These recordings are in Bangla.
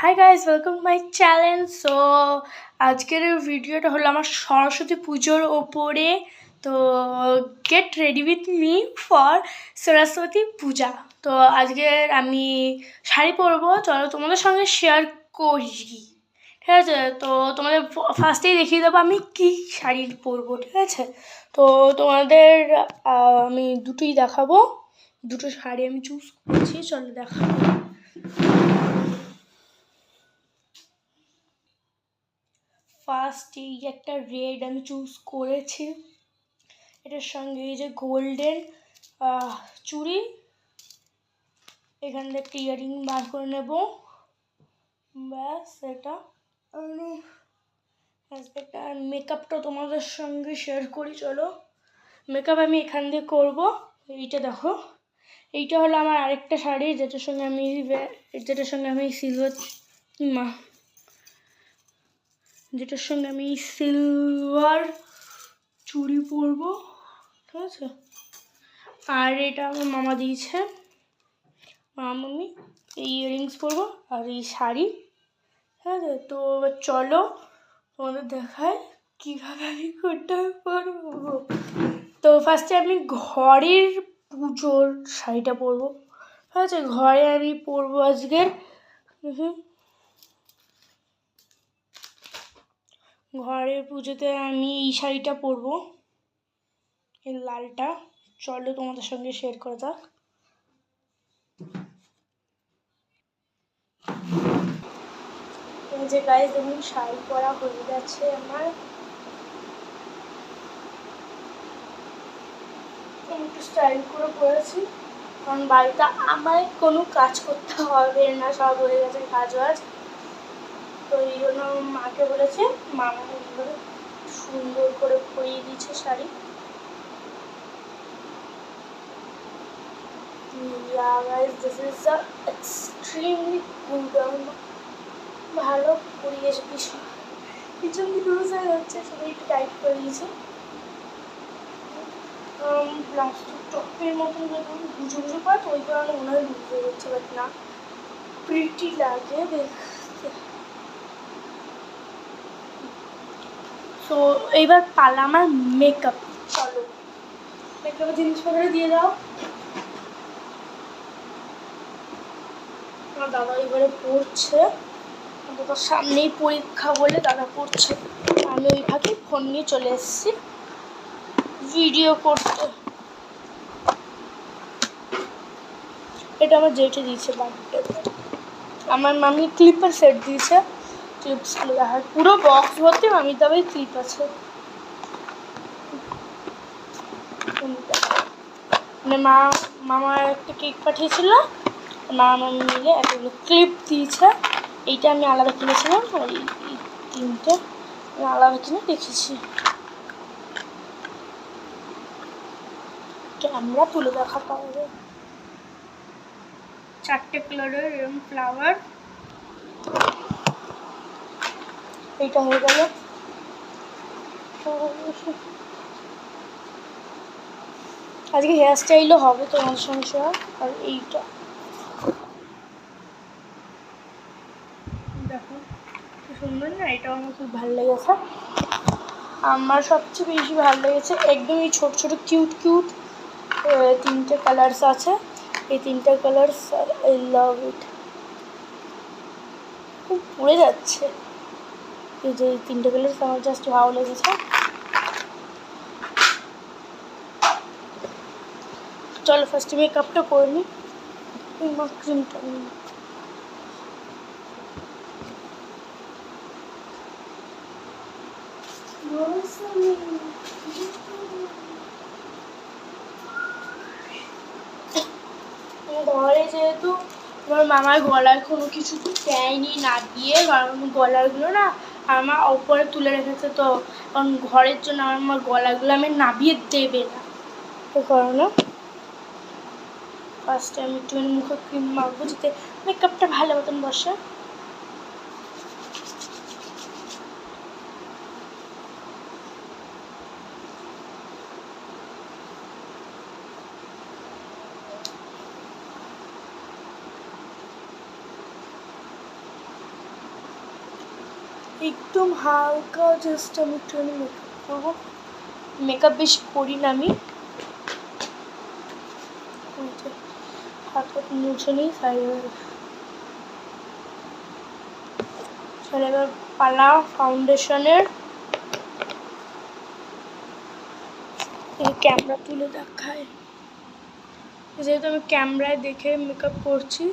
High guys, welcome my channel. So আজকের ভিডিওটা হলো আমার সরস্বতী পুজোর ওপরে। তো get ready with me for Saraswati Puja. তো আজকের আমি শাড়ি পরবো, চলো তোমাদের সঙ্গে শেয়ার করি। ঠিক আছে, তো তোমাদের ফার্স্টেই দেখিয়ে দেবো আমি কী শাড়ি পরবো। ঠিক আছে, তো তোমাদের আমি দুটোই দেখাবো। দুটো শাড়ি আমি চুজ করছি, চলো দেখাবো। ফার্স্ট এই একটা রেড আমি চুজ করেছি, এটার সঙ্গে এই যে গোল্ডেন চুড়ি, এখান থেকে একটা ইয়ারিং বার করে নেব, ব্যাস এটা। আর মেকআপটা তোমাদের সঙ্গে শেয়ার করি, চলো। মেকআপ আমি এখান দিয়ে করবো। এইটা দেখো, এইটা হলো আমার আরেকটা শাড়ি যেটার সঙ্গে আমি সিলভার চুড়ি পরবো। ঠিক আছে, আর এটা আমার মামা দিয়েছে, মামি। এই ইয়াররিংস পরবো আর এই শাড়ি। ঠিক আছে, তো চলো তোমাদের দেখায় কীভাবে আমি কোনটা পরবো। তো ফার্স্টে আমি ঘরের পুজোর শাড়িটা পরবো। ঠিক আছে, ঘরে আমি পরবো আজকে ঘরের পুজোতে আমি এই শাড়িটা পরবো, এই লালটা। চলো তোমাদের সঙ্গে শেয়ার করা যাক। এই যে গাইজ, দেখুন শাড়ি পরা হয়ে গেছে আমার। একটু স্টাইল করে পরেছি, কারণ বাড়িতে আমায় কোনো কাজ করতে হবে না, সব হয়ে গেছে কাজ বাজ। তো এই জন্য মাকে বলেছে, মা আমাকে এইভাবে সুন্দর করে পরিয়ে দিয়েছে sari. Yeah guys, this is a extremely good ভালো পরিয়েছে। পিছন দিকে লুজ হয়ে যাচ্ছে, সবাই একটু টাইট করে দিয়েছে। প্লাস্টিক টপের মতন যখন গুজো গুজো পায়, তো ওই কারণে মনে হয় লুজ হয়ে যাচ্ছে, বাট না, প্রিটি লাগে দেখতে। তো এইবার পালা আমার মেকআপ। চলো মেকআপের জিনিসপত্র দিয়ে দাও। আমার দাদা এবারে পড়ছে, দাদার সামনেই পরীক্ষা বলে দাদা পড়ছে, আমি ওই ফাঁকে ফোন নিয়ে চলে এসেছি ভিডিও করতে। এটা আমার জেঠে দিয়েছে বার্থডেতে, আমার মামি ক্লিপার সেট দিয়েছে, ক্লিপসগুলো দেখার পুরো বক্স ভর্তি মামি তবে ক্লিপ আছে। মানে মামা একটা কেক পাঠিয়েছিল, মামা মিলে এতগুলো ক্লিপ দিয়েছে। এইটা আমি আলাদা কিনেছিলাম, আর এই তিনটে আলাদা কিনে রেখেছি। ক্যামেরা তুলে দেখাতে হবে। 4টে কালারের এরকম ফ্লাওয়ার। এইটা হয়ে গেল। আজকে হেয়ার স্টাইলও হবে তোমাদের সঙ্গে। আর এইটা দেখো খুব সুন্দর না, এটাও আমার খুব ভালো লেগেছে। আমার সবচেয়ে বেশি ভালো লেগেছে একদমই ছোট ছোট কিউট কিউট তিনটে কালার্স আছে, এই তিনটে কালার্স। আই লাভ ইট, খুব পড়ে যাচ্ছে। এই যে তিনটে কালার্স আমার জাস্ট ভালো লেগেছে। চলো ফার্স্টে মেকআপটা করে নিই, ক্রিমটা নিই। ঘরে যেহেতু আমার মামার গলায় কোনো কিছু দেয়নি না দিয়ে, কারণ গলাগুলো না আমার ওপরে তুলে রেখেছে, তো কারণ ঘরের জন্য আমার গলাগুলো আমি নাবিয়ে দেবে না, ওই কারণে ফার্স্টে আমি একটু মুখে ক্রিম মাখবো যাতে মেকআপটা ভালো মতন বসে। একদম হালকা জাস্ট আমি একটুখানি মেকআপ করবো। মেকআপ বেশি করি না আমি, হাত মুছে নিই সাইডে। চলে এবার পালা ফাউন্ডেশনের। এই ক্যামেরা তুলে দেখায়, যেহেতু আমি ক্যামেরায় দেখে মেকআপ করছি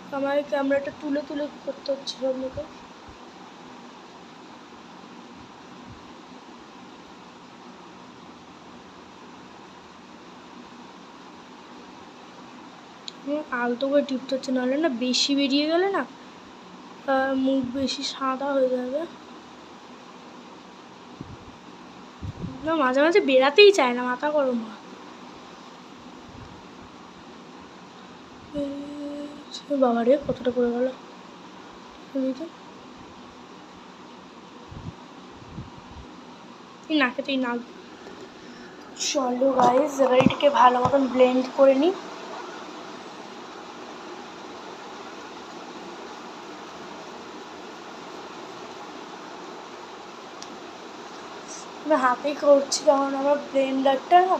তো আমার ক্যামেরাটা তুলে তুলে করতে হচ্ছে সব মেকআপ। আলতো করে টিপতে হচ্ছে, নাহলে না বেশি বেরিয়ে গেলে না মুখ বেশি সাদা হয়ে যাবে। না মাঝে মাঝে বেরাতেই চায় না, মাথা গরম হয়। বাবা রে কতটা পড়ে গেল এই নাকেতেই নাক। চলো গাইস এবার এটাকে ভালো মতন ব্লেন্ড করে নিই। আমি হাতেই করছি কারণ আমার ব্লেন্ডারটা না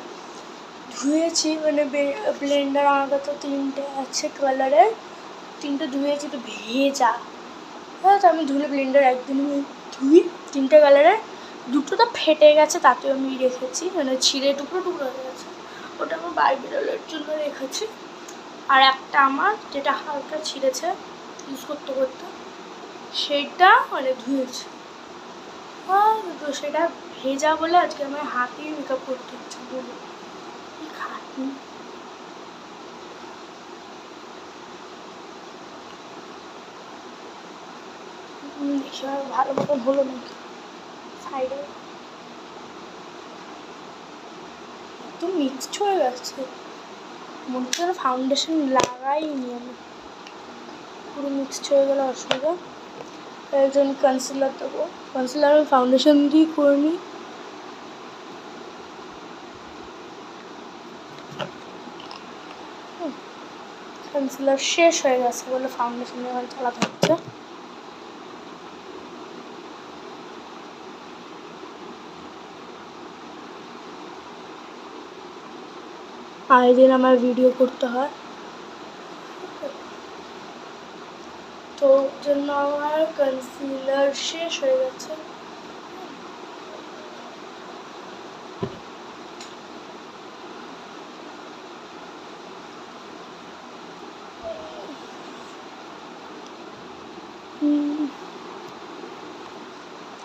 ধুয়েছি, মানে ব্লেন্ডার আমার কাছে 3টে আছে কালারের, 3টে ধুয়েছি তো ভেজা। হ্যাঁ তো আমি ধুলে ব্লেন্ডার একদিন ধুই, 3টে কালারের, 2টো তো ফেটে গেছে তাতেও আমি রেখেছি, মানে ছিঁড়ে টুকরো টুকরো হয়ে গেছে, ওটা আমার বাইবেলের জন্য রেখেছি। আর একটা আমার যেটা হালকা ছিঁড়েছে ইউজ করতে করতে, সেটা মানে ধুয়েছি। হ্যাঁ তো সেটা ভেজা বলে আজকে আমার হাতেই মেকআপ করতে হচ্ছে। বলে কি খাটনি। দেখি ভালো মতন হলো নাকি। সাইডে একদম মিক্সড হয়ে গেছে, মনে হচ্ছে ফাউন্ডেশন লাগাইনি আমি, পুরো মিক্সড হয়ে গেলে অসুবিধা। একজন কনসিলার দেবো, কনসিলার আমি ফাউন্ডেশন দিয়ে করে নিই। কনসিলার শেষ হয়ে গেছে বলে ফাউন্ডেশন এবার চালাতে হচ্ছে। আগের দিন আমার ভিডিও করতে হয় তো জন্য আমার কনসিলার শেষ হয়ে গেছে।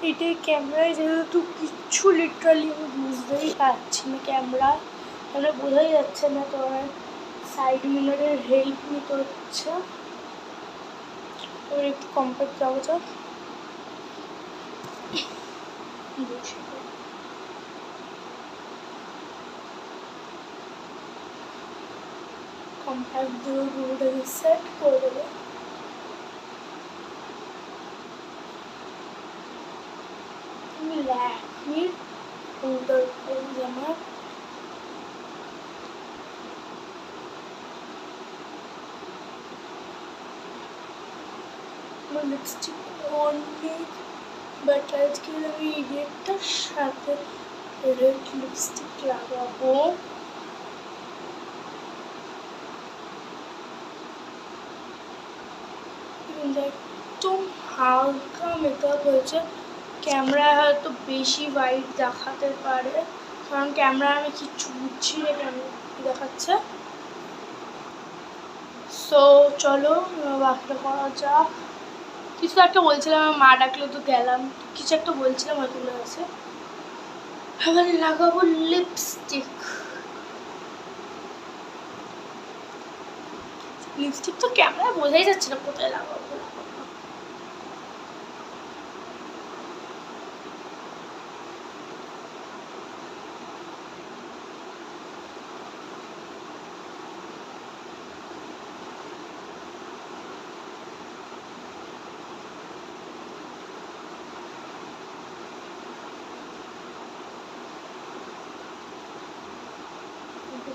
এটাই ক্যামেরায় যেহেতু কিচ্ছু লিটারালি আমি বুঝতেই পারছি না, ক্যামেরা বোঝাই যাচ্ছে না, তো আমার সাইড মিররের হেল্প নিতে হচ্ছে। এবার একটু কম্প্যাক্ট যাওয়া যাক, কম্প্যাক্ট দিয়ে পুরোটাকে সেট করে দেবো। ল্যাকমির পাউডার আমার লিপস্টিক অনেক, বাট আজকে আমি রেডটার সাথে রেড লিপস্টিক লাগাবো। একদম হালকা মেকআপ হয়েছে, ক্যামেরায় হয়তো বেশি হোয়াইট দেখাতে পারে কারণ ক্যামেরায় আমি কিচ্ছু বুঝছি না কেমন দেখাচ্ছে। সো চলো বাকিটা করা যাক। কিছু একটা বলছিলাম, আমার মা ডাকলো তো গেলাম, কিছু একটা বলছিলাম হয়তো ভুলে গেছে। এবার লাগাবো লিপস্টিক। লিপস্টিক তো ক্যামেরায় বোঝাই যাচ্ছে না কোথায় লাগাবো।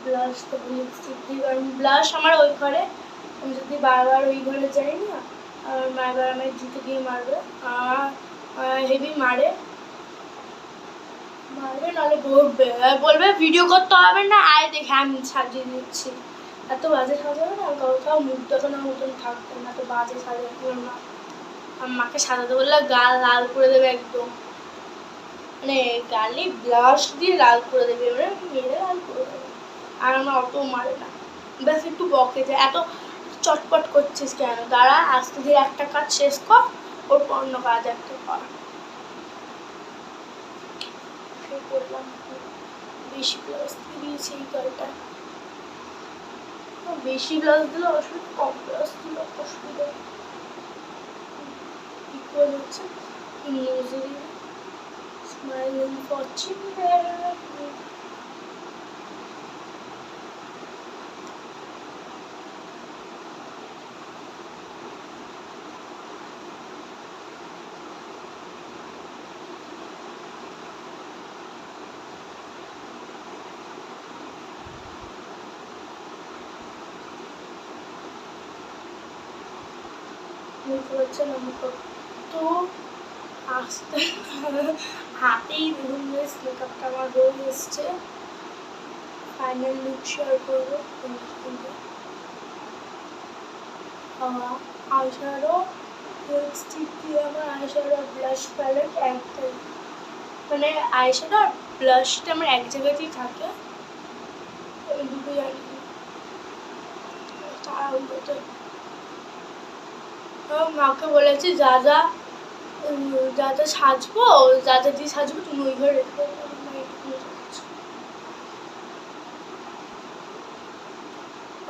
ব্লাশ তো লিপস্টিক দিই, কারণ ব্লাশ আমার ওই ঘরে, আমি যদি বারবার ওই ঘরে যাই না আর বারবার আমার জুতো দিয়ে মারবে। আর হেভি মারে নাহলে বলবে ভিডিও করতে হবে না, আয় দেখে আমি সাজিয়ে দিচ্ছি। এত বাজে সাজাবে না, কোথাও মুখ দেখানোর মতন থাকতো না, এত বাজে সাজাতে না। আমার মাকে সাজাতে বললে গাল লাল করে দেবে একদম, মানে গালে ব্লাশ দিয়ে লাল করে দেবে, এবারে মেরে লাল করে দেবে। আর আমার অত মারে না, ব্যাস একটু বকে যে এত চটপট করছিস কেন, দাঁড়া আস্তে ধীরে একটা কাজ শেষ কর, ওর অন্য কাজ একটা কর। করলাম বেশি ব্লাউজ দিয়েছি এই গালটা, বেশি ব্লাউজ দিলে অসুবিধা, কম ব্লাউজ দিলে অসুবিধা। ইকুয়াল হচ্ছে ইউজুয়ালি স্মাইলিং ফর চিলড্রেন। বুঝতে পারছেন আমি কত আস্তে হাতেই ধরুন মেকআপটা আমার হয়ে এসছে। ফাইনাল লুক শেয়ার করবো। আইশ্যাডো লিপস্টিক দিয়ে আমার আইশ্যাডো ব্লাশ প্যালেট একটাই, মানে আইশ্যাডো আর ব্লাশটা আমার এক জায়গাতেই থাকে, আমি দুটো জানি তার মাকে বলেছি যা যা সাজবো, যা যা দিয়ে সাজবো তুমি ওই ঘরে রেখে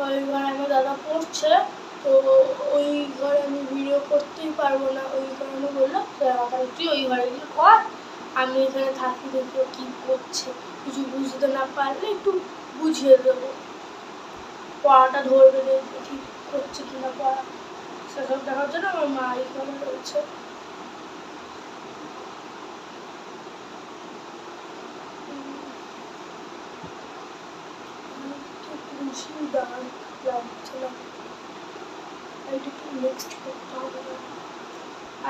ওই ঘরে আমার দাদা পড়ছে, তো ওই ঘরে আমি ভিডিও করতেই পারবো না, ওই কারণে বললাম তুই ওই ঘরে গিয়ে কর, আমি এখানে থাকি, দেখবো কি করছে, কিছু বুঝতে না পারলে একটু বুঝিয়ে দেবো, পড়াটা ধরবে, দেখি করছে কিনা পড়া, সেসব দেখার জন্য আমার মা এই ঘরে রয়েছে। লাগছে না, এটা একটু নেক্সট করতে হবে,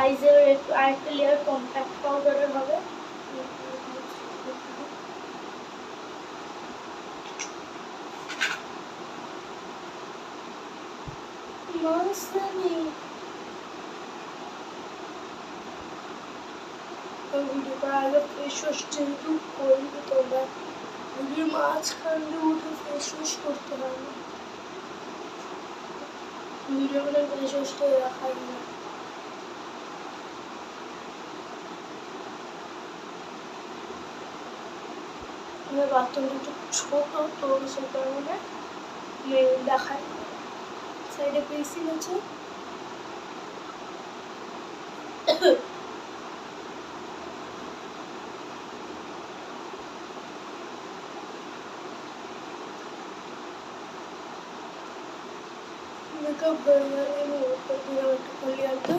আইজের একটু আরেকটা লেয়ার কম্প্যাক্ট পাউডারের হবে। ভিডিও করার আগে ফেস ওয়াশ যেহেতু করবি, তোমরা ভিডিওর মাঝখানে উঠে ফেস ওয়াশ করতে পারবে, ভিডিও করে ফেস ওয়াশটা রাখাই না। আমার বাথরুমটা একটু ছোট, তো সে কারণে দেখাই, সাইডে পেন্সিল আছে। মেকআপ হয়ে গেলে আমি ওপর দিলাম একটু কলিয়াতে,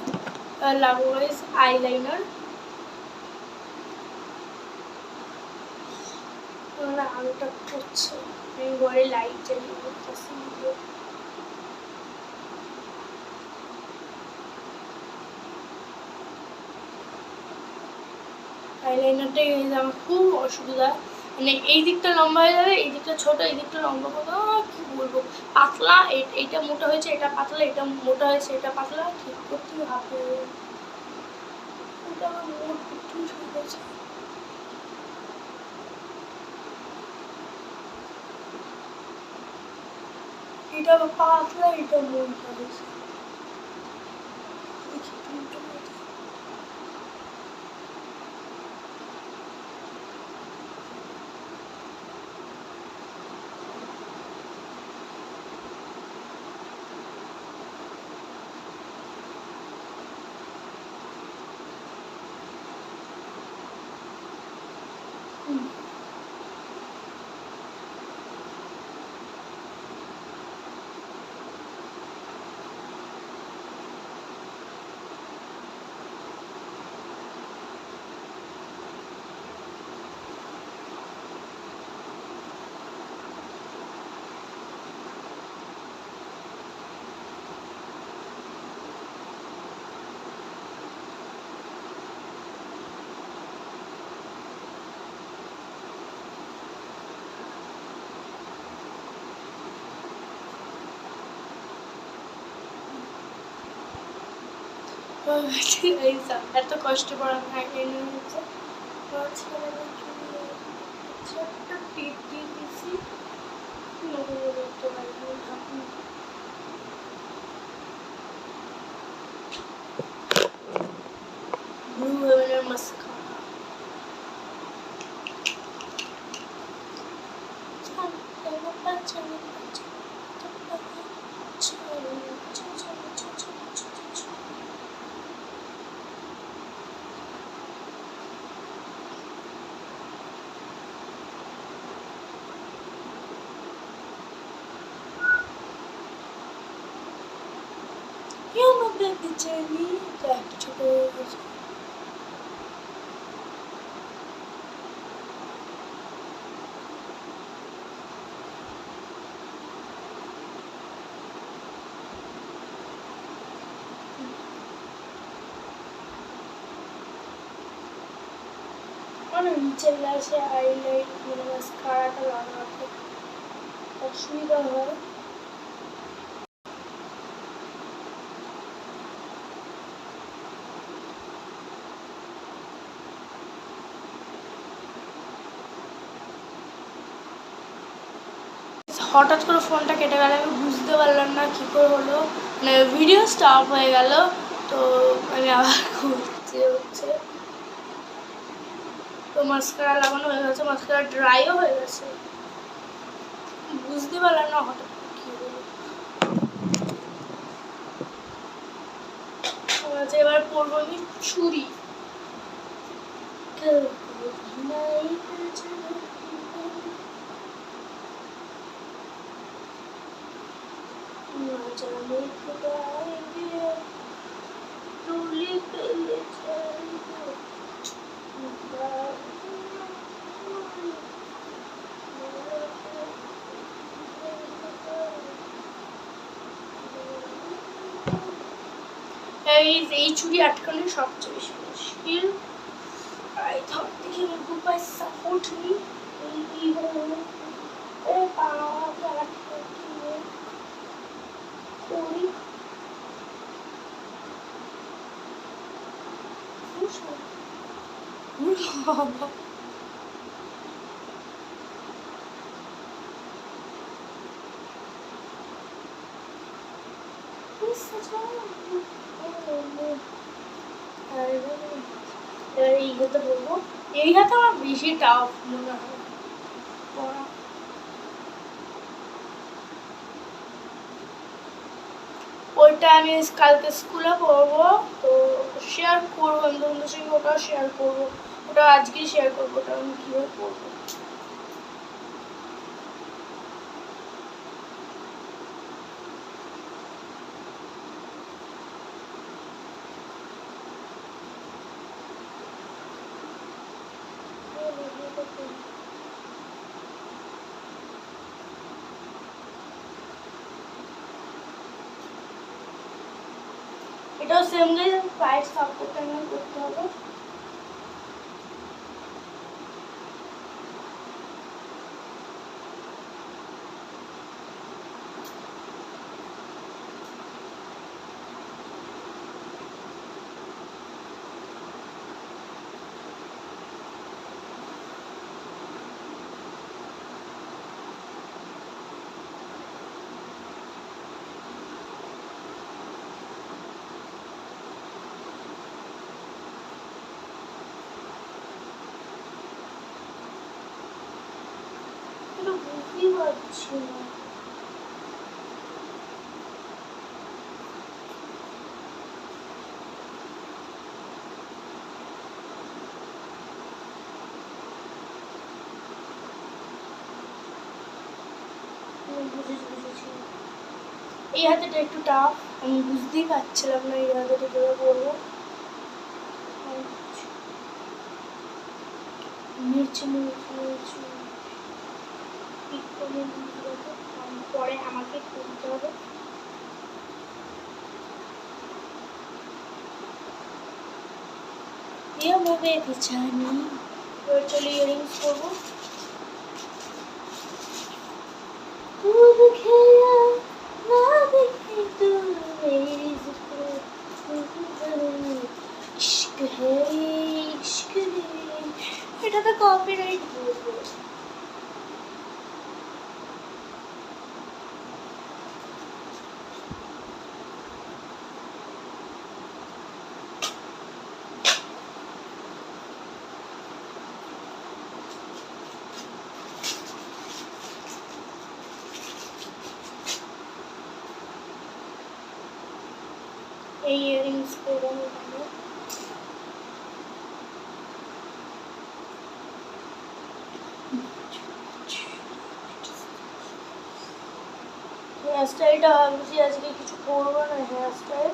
আর লাগবো গাইস আইলাইনার। আমার আলোটা করছে, আমি ঘরে লাইট জ্বালিয়ে করতেছি। আইলাইনারটা আমার খুব অসুবিধা, মানে এই দিকটা লম্বা হয়ে যাবে, এই দিকটা ছোট, এই দিকটা লম্বা করতে কি বলবো, পাতলা, এইটা মোটা হয়েছে, এটা পাতলা, এটা মোটা হয়েছে, এটা পাতলা, ঠিক করতে হাতে এটা আমার মোট ঠিক আছে। এটা পাতলা, এটা মোটা হয়েছে, এত কষ্ট করা এনে হচ্ছে একটা টিপ দিয়ে দিছি ব্লু হেভেনের mascara You're my baby Jenny. একটা ছোট হয়ে গেছে। মানে নিচের লাশে হাইলাইট মানে মাস্কারাটা লাগাতে অসুবিধা হয়। হঠাৎ করে ফোনটা কেটে গেল, আমি বুঝতে পারলাম না কী করে হলো, মানে ভিডিও স্টপ হয়ে গেল। তো আমি আবার করতে হচ্ছে। তো মাস্কারা লাগানো হয়ে গেছে, মাস্কারা ড্রাইও হয়ে গেছে, বুঝতে পারলাম না হঠাৎ কী হলো। আচ্ছা এবার পরবো আমি চুড়ি। এই চুড়ি আটকানো সবচেয়ে বেশি মুশকিল। I thought they would go by support me. এই হাতে বলবো, এই হাতে আমার বেশি টাফ মনে হয় পড়া। ওইটা আমি কালকে স্কুলে পড়বো, তো শেয়ার করবো বন্ধুদের সঙ্গে, ওটাও শেয়ার করবো, ওটা আজকেই শেয়ার করবো ওটা আমি কীভাবে পড়বো। এটাও সেম গাইজ, পায়ের সাপোর্ট আমার করতে হবে। বুঝতেই পারছি না। এই হাতেটা একটু টাফ, আমি বুঝতেই পারছিলাম না এই হাতেটা কীভাবে করবো। মির্চি পরে আমাকে করতে হবে। চলে ইয়ারিংস করবো। হে ইশক রে, এটাতে কপিরাইট বলবো। এই ইয়ারিংস পরে নেবো। হেয়ার স্টাইলটা ভাবছি আজকে কিছু করবো না হেয়ার স্টাইল,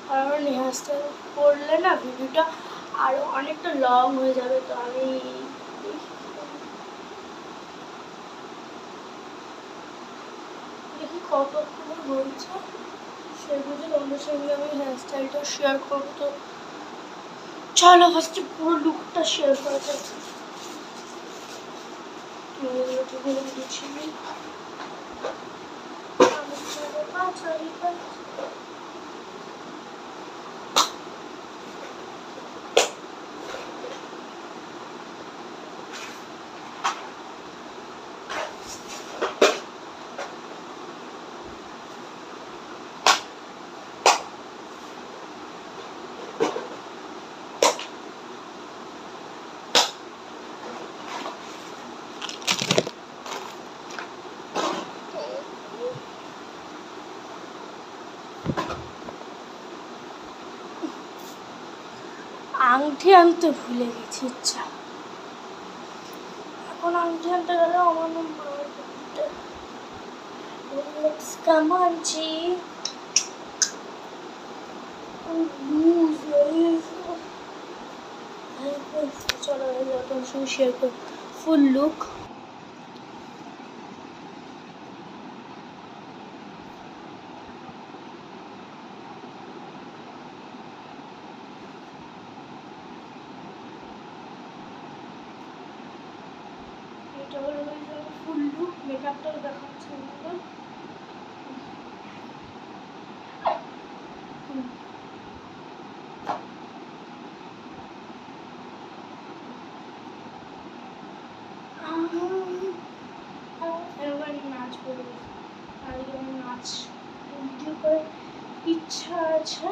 কারণ হেয়ার স্টাইল করলে না ভিডিওটা আরও অনেকটা লং হয়ে যাবে। তো আমি দেখি কতক্ষণ বলছে, সেগুলো তোমাদের সঙ্গে আমি হেয়ার স্টাইলটা শেয়ার করবো। তো চলো ফার্স্টে পুরো লুকটা শেয়ার করা যাক। আংটি আনতে ভুলে গেছি, ইচ্ছা এখন আংটি আনতে গেলে আমার কামানছি চলো তোমার সঙ্গে শেয়ার করি ফুল লুক। এটা হলো ফুল লুক, মেকআপটাও দেখাচ্ছি। এবার নাচ করবো, আজকে আমার নাচ ভিডিও করে ইচ্ছা আছে।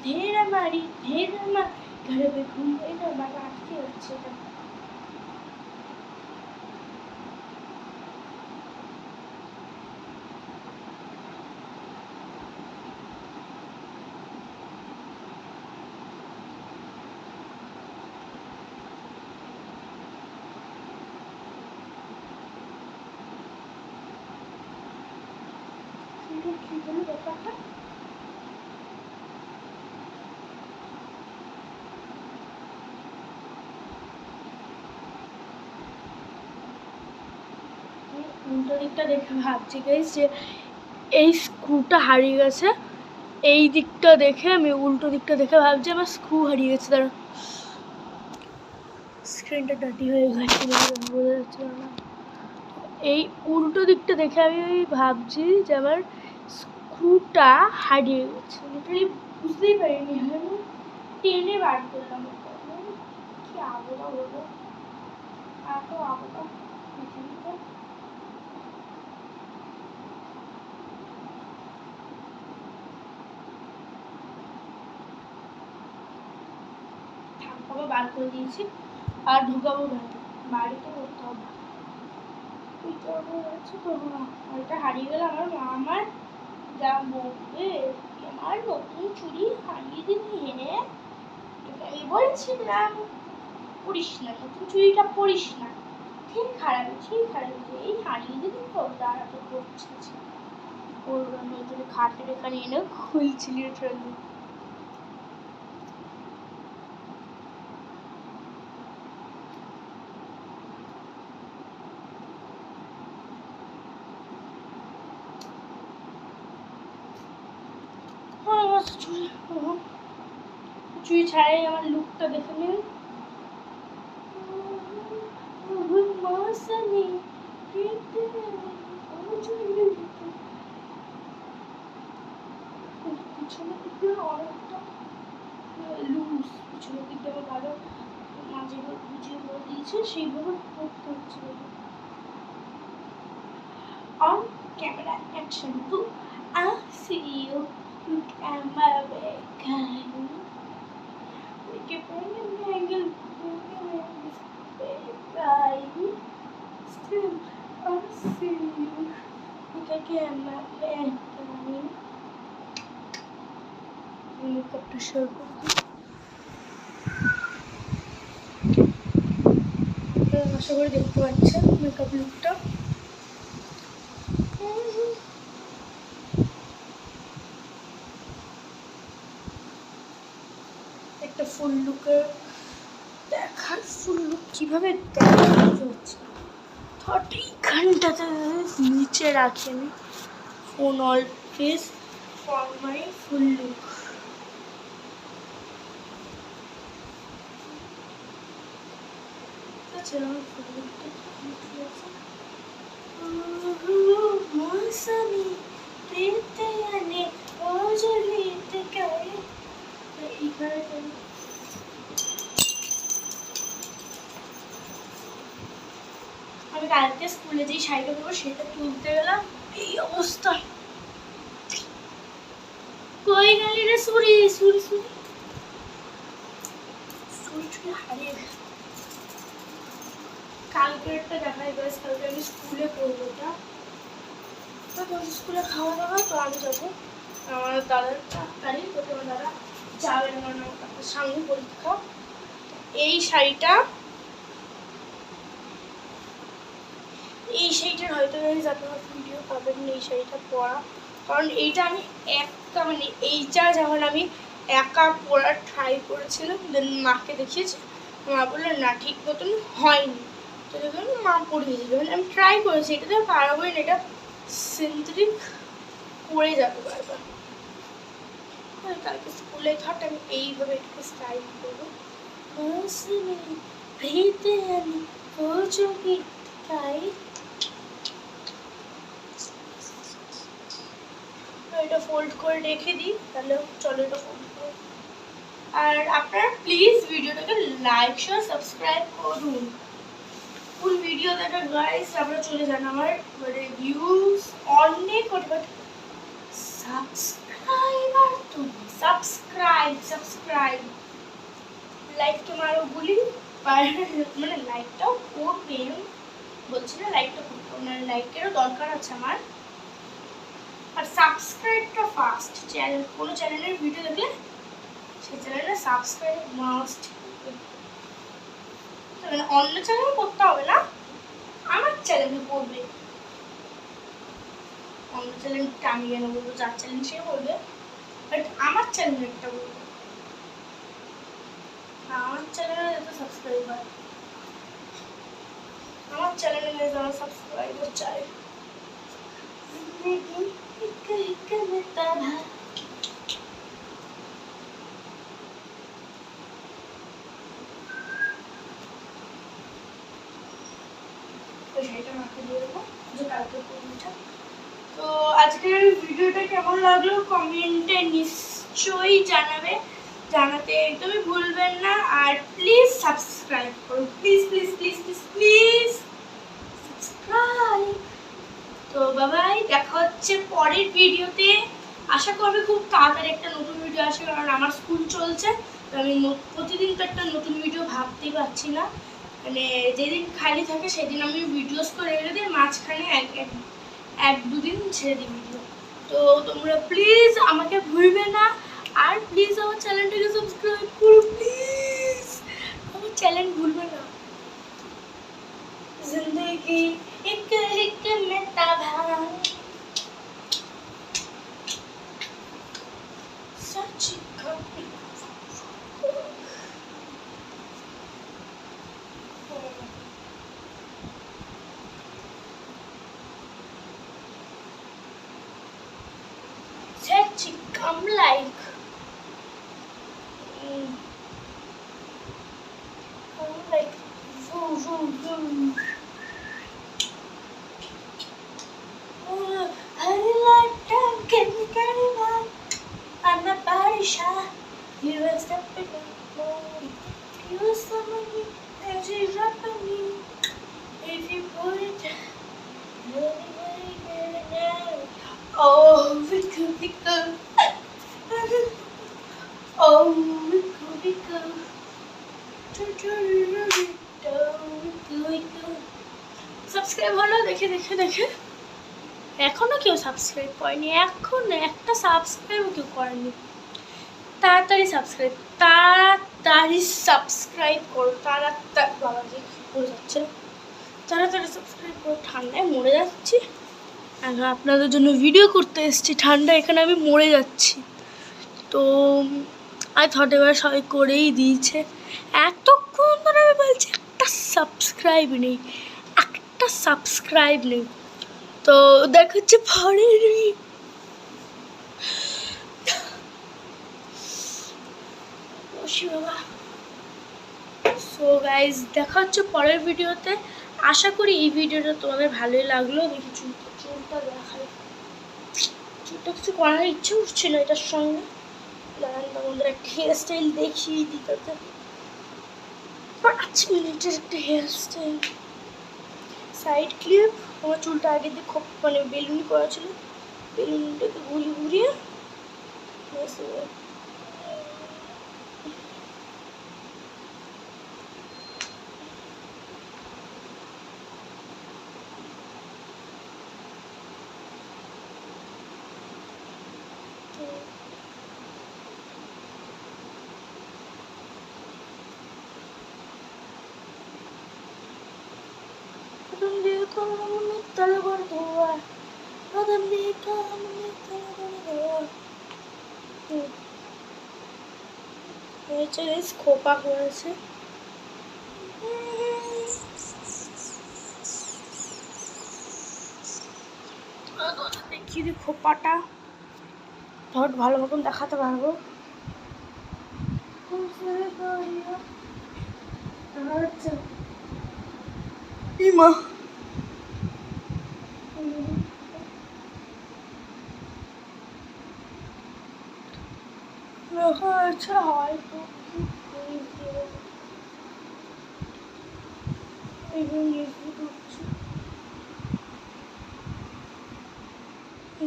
ধীরে মারি ধীরে মা ঘরে ঘুম এটা বাবা আটকে হচ্ছে। কি বলে ব্যাপারটা, উল্টো দিকটা দেখে ভাবছি গাইস যে এই স্ক্রুটা হারিয়ে গেছে। এই দিকটা দেখে আমি উল্টো দিকটা দেখে ভাবছি আমার স্ক্রু হারিয়ে গেছে। তার স্ক্রিনটা ডার্টি হয়ে গেছে, বোঝা যাচ্ছিল না। এই উল্টো দিকটা দেখে আমি ভাবছি যে আমার স্ক্রুটা হারিয়ে গেছে। লিটারালি বুঝতেই পারিনি, আমি টেনে বার করলাম। কি আবহাওয়া হলো, এত আবহাওয়া পৃথিবীতে। ঠাকুরও বার করে দিয়েছি আর ঢুকাবো বাড়িতে করতে হবে। ওইটা হারিয়ে গেলে আমার মা আমার যা বলবে, আমার নতুন চুড়ি হারিয়ে দিবি। হ্যাঁ আমি বলছিলাম পড়িস না, নতুন চুড়িটা পড়িস না, ঠিক খারাপ ঠিক খারাপ এই হারিয়ে দিবি। তো দাঁড়াতে করছিস করলাম নতুন খাটের এখানে এনে খুলছিলি ট্রেনে। চুড়ি ছাড়াই আমার লুকটা দেখে নিন। পিছনের দিকে অনেকটা লুজ, পিছনের দিকটা আমার ভালো মাঝে বুঝিয়ে বলে দিয়েছে, সেইভাবে করতে হচ্ছে। On camera action 2. I see you. Look at my waistline. We keep bringing angle. Still, I see you. Look at my waistline. Makeup to show. আশা করি দেখতে পাচ্ছেন মেকআপ লুকটা। একটা ফুল লুকের দেখার, ফুল লুক কীভাবে দেখা হচ্ছে 30 ঘন্টাতে নিচে রাখেনি phone always for my full look. আমার ফুল লুকটা মৌসুমি প্রেতে আনে ওজলিতে কারে এইখানে। আমি কালকে স্কুলে যেই শাড়িটা পরবো সেটা তুলতে গেলাম, এই অবস্থা। কই গেলি রে সুরি সুরি সুরি সুরি সুরি হারিয়ে গেছে। কালকে একটা দেখাই গাছ, কালকে আমি স্কুলে পড়বো। ওটা তো তোদের স্কুলে খাওয়া দাওয়া, তো আমি যাবো আমার দাদার তাড়াতাড়ি, তো তোমার দাদা যাবে আমার সামনে পরীক্ষা। এই শাড়িটা, এই শাড়িটার হয়তো আপনারা ভিডিও পাবেন না এই শাড়িটা পরা, কারণ এইটা আমি একটা মানে এইটা যেমন আমি একা পরার ট্রাই করেছিলাম, দেন মাকে দেখিয়েছি, মা বললেন না ঠিক মতন হয়নি, তো দেখুন মা পরিয়ে দিল। মানে আমি ট্রাই করেছি, এটা তো পারবোই না, এটা সিনথেটিক পরে যাবে বারবার। কালকে স্কুলে থাক আমি এইভাবে একটু স্টাইল করবো। এটা ফোল্ড করে রেখে দিই, তাহলে চলো এটা ফোল্ড করে। আর আপনারা প্লিজ ভিডিওটাকে লাইক শেয়ার সাবস্ক্রাইব করুন, ফুল ভিডিও দেখা গাইস। আপনারা চলে যান আমার মানে ভিউজ অনেক বাট সাবস্ক্রাইবার তো সাবস্ক্রাইব লাইক তোমারও বলি, মানে লাইকটাও করবেন বলছি না, লাইকটা করতে মানে লাইকেরও দরকার আছে আমার। আর সাবস্ক্রাইবটা ফার্স্ট, চ্যানেল কোনো চ্যানেলের ভিডিও দেখলে সেই চ্যানেলে সাবস্ক্রাইব মাস্ট। মানে অন্য চ্যানেলে করতে হবে না, আমার চ্যানেলে করবে। অন্য চ্যানেলটা আমি কেন বলবো, যার চ্যানেল সে বলবে, বাট আমার চ্যানেলটা বলবো। আমার চ্যানেলে যত সাবস্ক্রাইবার, আমার চ্যানেলে যারা সাবস্ক্রাইবার চাই। সেটা মাকে দিয়ে দেবো যে কালকে করবো। তো আজকের ভিডিওটা কেমন লাগলো কমেন্টে নিশ্চয়ই জানাবে, জানাতে একদমই ভুলবেন না। আর প্লিজ সাবস্ক্রাইব করুন, please please please please please subscribe. তো বাবাই, দেখা হচ্ছে পরের ভিডিওতে। আশা করবে খুব তাড়াতাড়ি একটা নতুন ভিডিও আসে, কারণ আমার স্কুল চলছে, তো আমি প্রতিদিন তো একটা নতুন ভিডিও ভাবতেই পারছি না। মানে যেদিন খালি থাকে সেদিন আমি ভিডিওস করে রেখে দিই, মাঝখানে এক দুদিন ছেড়ে দিই ভিডিও। তো তোমরা প্লিজ আমাকে ভুলবে না, আর প্লিজ আমার চ্যানেলটাকে সাবস্ক্রাইব করো প্লিজ, আমার চ্যানেল ভুলবে না। जिंदगी एक एक में तबाह सच कभी सच कम like Oh, Viku Viku. Oh, Viku Viku. Subscribe হলো দেখে দেখে দেখে। এখনো কেউ সাবস্ক্রাইব করেনি, এখন একটা সাবস্ক্রাইবও কেউ করেনি। তাড়াতাড়ি সাবস্ক্রাইব করো, তাড়াতাড়ি। বাবা যে কি করে যাচ্ছে, তাড়াতাড়ি সাবস্ক্রাইব করো। ঠান্ডায় মরে যাচ্ছি, এখন আপনাদের জন্য ভিডিও করতে এসেছি। ঠান্ডা এখানে আমি মরে যাচ্ছি। তো আই থট এবার সবাই করেই দিয়েছে। এতক্ষণ ধরে আমি বলছি একটা সাবস্ক্রাইব নেই, একটা সাবস্ক্রাইব নেই। তো দেখা হচ্ছে পরের সো গাইজ দেখা হচ্ছে পরের ভিডিওতে। আশা করি এই ভিডিওটা তোমাদের ভালোই লাগলো। দেখি চুলটা দেখাই, চুলটা কিছু করার ইচ্ছে উঠছিল এটার সঙ্গে। তোমাদের একটা হেয়ার স্টাইল দেখিয়ে দিতে 5 মিনিটের একটা হেয়ার স্টাইল, সাইড ক্লিপ। আমার চুলটা আগে দিয়ে খুব মানে বেলুন করা ছিল, বেলুনটাকে ঘুরিয়ে ঘুরিয়ে খোপা করেছে। দেখি খোপাটা ধর ভালো মতন দেখাতে পারবো। আচ্ছা ইমা আচ্ছা হয়তো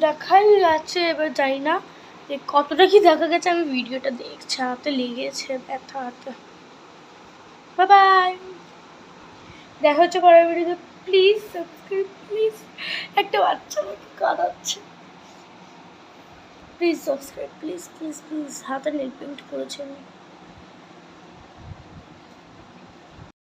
দেখাই যাচ্ছে, এবার জানি না যে কতটা কি দেখা গেছে। আমি ভিডিওটা দেখছি, হাতে লেগেছে ব্যথা হাতে। বাই বাই, দেখা হচ্ছে পরের ভিডিওতে। Please subscribe, please. একটা বাচ্চা আমাকে কাঁদাচ্ছে, please subscribe, please please please. হাতে নেল পেন্ট করেছি আমি।